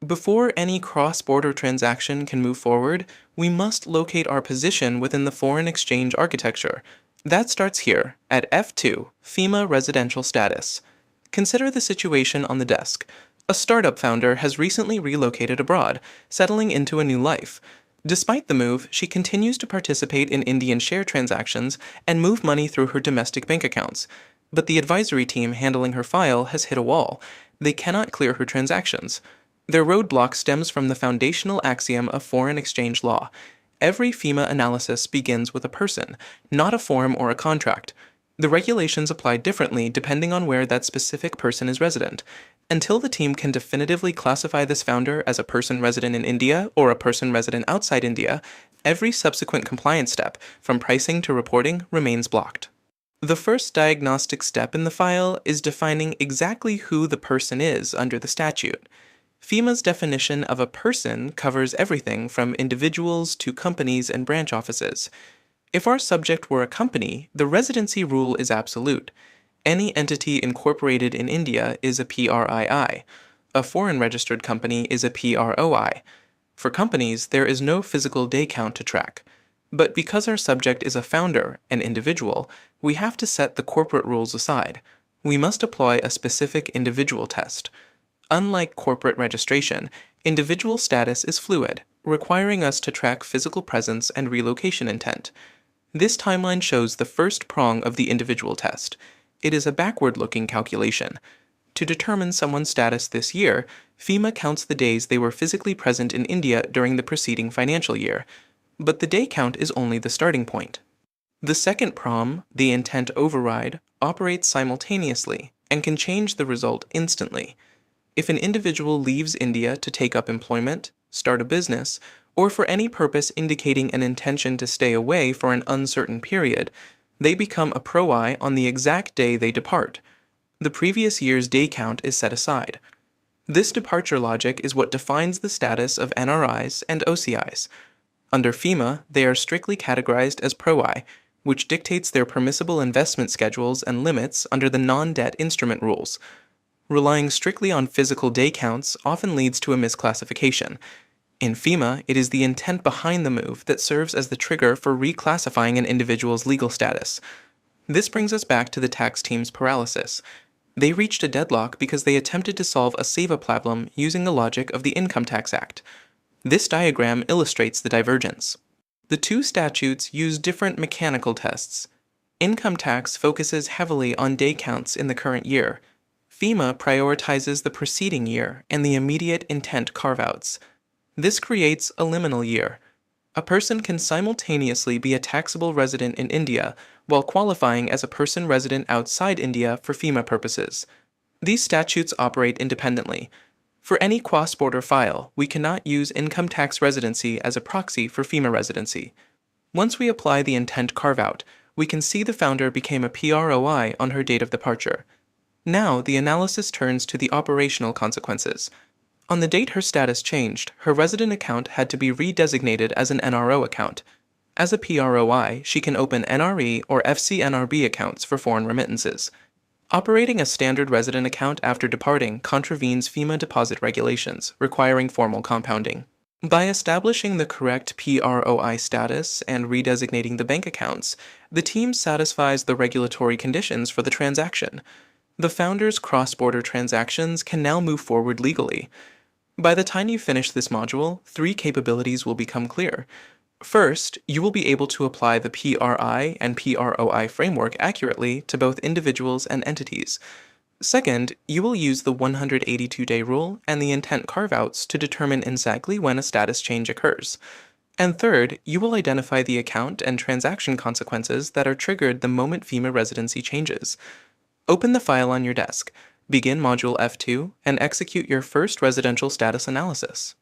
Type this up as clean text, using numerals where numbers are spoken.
Before any cross-border transaction can move forward, we must locate our position within the foreign exchange architecture. That starts here, at F2, FEMA Residential Status. Consider the situation on the desk. A startup founder has recently relocated abroad, settling into a new life. Despite the move, she continues to participate in Indian share transactions and move money through her domestic bank accounts. But the advisory team handling her file has hit a wall. They cannot clear her transactions. Their roadblock stems from the foundational axiom of foreign exchange law. Every FEMA analysis begins with a person, not a form or a contract. The regulations apply differently depending on where that specific person is resident. Until the team can definitively classify this founder as a person resident in India or a person resident outside India, every subsequent compliance step, from pricing to reporting, remains blocked. The first diagnostic step in the file is defining exactly who the person is under the statute. FEMA's definition of a person covers everything from individuals to companies and branch offices. If our subject were a company, the residency rule is absolute. Any entity incorporated in India is a PRII. A foreign registered company is a PROI. For companies, there is no physical day count to track. But because our subject is a founder, an individual, we have to set the corporate rules aside. We must apply a specific individual test. Unlike corporate registration, individual status is fluid, requiring us to track physical presence and relocation intent. This timeline shows the first prong of the individual test. It is a backward-looking calculation. To determine someone's status this year, FEMA counts the days they were physically present in India during the preceding financial year, but the day count is only the starting point. The second prong, the intent override, operates simultaneously and can change the result instantly. If an individual leaves India to take up employment, start a business, or for any purpose indicating an intention to stay away for an uncertain period, they become a PROI on the exact day they depart. The previous year's day count is set aside. This departure logic is what defines the status of NRIs and OCIs. Under FEMA, they are strictly categorized as PROI, which dictates their permissible investment schedules and limits under the non-debt instrument rules. Relying strictly on physical day counts often leads to a misclassification. In FEMA, it is the intent behind the move that serves as the trigger for reclassifying an individual's legal status. This brings us back to the tax team's paralysis. They reached a deadlock because they attempted to solve a SEVA problem using the logic of the Income Tax Act. This diagram illustrates the divergence. The two statutes use different mechanical tests. Income tax focuses heavily on day counts in the current year. FEMA prioritizes the preceding year and the immediate intent carve-outs. This creates a liminal year. A person can simultaneously be a taxable resident in India while qualifying as a person resident outside India for FEMA purposes. These statutes operate independently. For any cross-border file, we cannot use income tax residency as a proxy for FEMA residency. Once we apply the intent carve-out, we can see the founder became a PROI on her date of departure. Now, the analysis turns to the operational consequences. On the date her status changed, her resident account had to be redesignated as an NRO account. As a PROI, she can open NRE or FCNRB accounts for foreign remittances. Operating a standard resident account after departing contravenes FEMA deposit regulations, requiring formal compounding. By establishing the correct PROI status and redesignating the bank accounts, the team satisfies the regulatory conditions for the transaction. The founder's cross-border transactions can now move forward legally. By the time you finish this module, 3 capabilities will become clear. First, you will be able to apply the PRI and PROI framework accurately to both individuals and entities. Second, you will use the 182-day rule and the intent carve-outs to determine exactly when a status change occurs. And third, you will identify the account and transaction consequences that are triggered the moment FEMA residency changes. Open the file on your desk, begin Module F2, and execute your first residential status analysis.